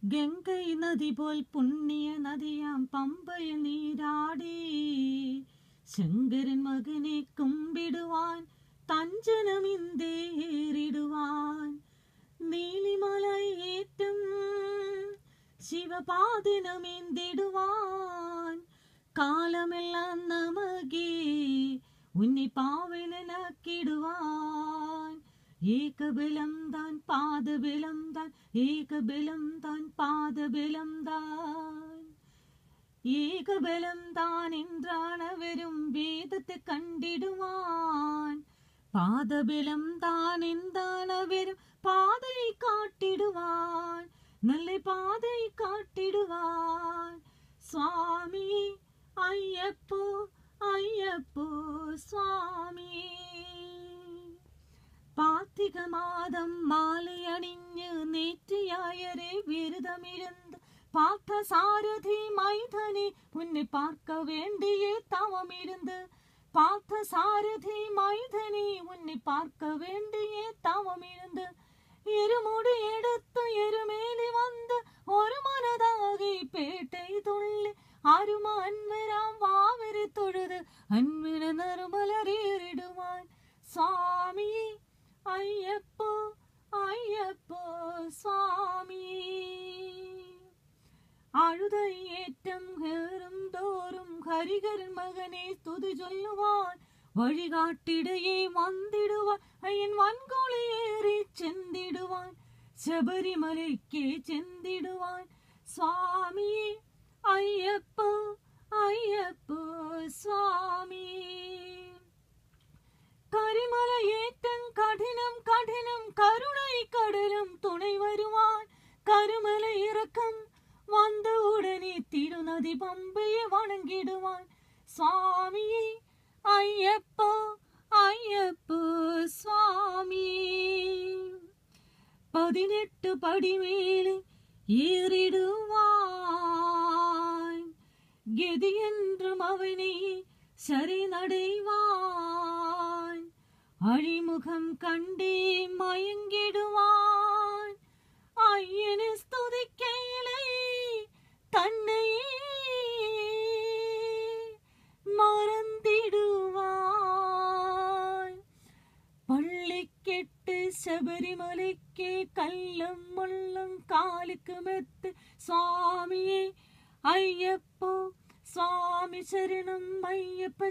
ഗംഗൈ നദി പോൽ പുണ്യ നദിയാം പമ്പയിൽ നീരാടി ശങ്കരൻ മകനെ കുമ്പിടുവാൻ തഞ്ചനമിന്തേറിടുവാൻ നീലിമലയേറ്റം ശിവപാദനമേന്തിടുവാൻ കാലമെല്ലാം നമകേ ഉന്നി പാവനനാക്കിടുവാൻ ഏകബലം താൻ പാദബലം താൻ ഏകബലം താൻ പാദബലം താൻ ഏകബലം താൻ എന്താണ് വേദത്തെ കണ്ടിടുവാൻ പാദബലം താൻ എന്താണ് പാതയെ കാട്ടിടുവാൻ നല്ല പാതയെ കാട്ടിടുവാൻ സ്വാമി അയ്യപ്പോ അയ്യപ്പോ സ്വാമി പാത്തികമാതം മാലയണിഞ്ഞ് നെറ്റിയായരെ വിരുദമിരുന്ന് பார்த்தசாரதி மைதனே உன்னை பார்க்க வேண்டிய தவமிருந்து பார்த்தசாரதி மைதனே உன்னை பார்க்க வேண்டிய தவமிருந்து இருமுடி எடுத்து எருமேலி வந்து ஒரு மனதாகி பேட்டை துள்ளி அரும அன்வராம் வாவரி தொழுது அன்பின நறுமலரேறிடுவான் சுவாமி ஐயப்போ ஐயப்போ சுவாமி അഴുതയേറ്റം കേറും തോറും ഹരിഹരൻ മകനെ സ്തുതി ചൊല്ലുവാൻ വഴികാട്ടിടയെ വന്നിടുവാൻ അയ്യൻ വൻകൊളിയേറി ചെന്നിടുവാൻ ശബരിമലയ്ക്ക് ചെന്നിടുവാൻ സ്വാമി അയ്യപ്പോ അയ്യപ്പോ സ്വാമി കരിമലയേറ്റം കഠിനം കഠിനം കരുണൈ കടലും തുണை വരുവാൻ കരുമല ഇറക്കം வந்த உடனே திருநதி பம்பையை வணங்கிடுவான் சுவாமி ஐயப்போ ஐயப்போ சுவாமி 18 படி மேலே ஏறிடுவான் கெதி என்றும் அவனை சரணடைவான் அழிமுகம் கண்டே மயங்கிடுவான் ஐயனை ஸ்துதிக்கையிலே தன்னையே மறந்திடுவான் പള്ളിക്കെട്ട് ശബരിമലയ്ക്ക് കല്ലും മുള്ളും കാലിക്ക് മെത്ത് സ്വാമിയെ അയ്യപ്പോ സ്വാമി ശരണം അയ്യപ്പ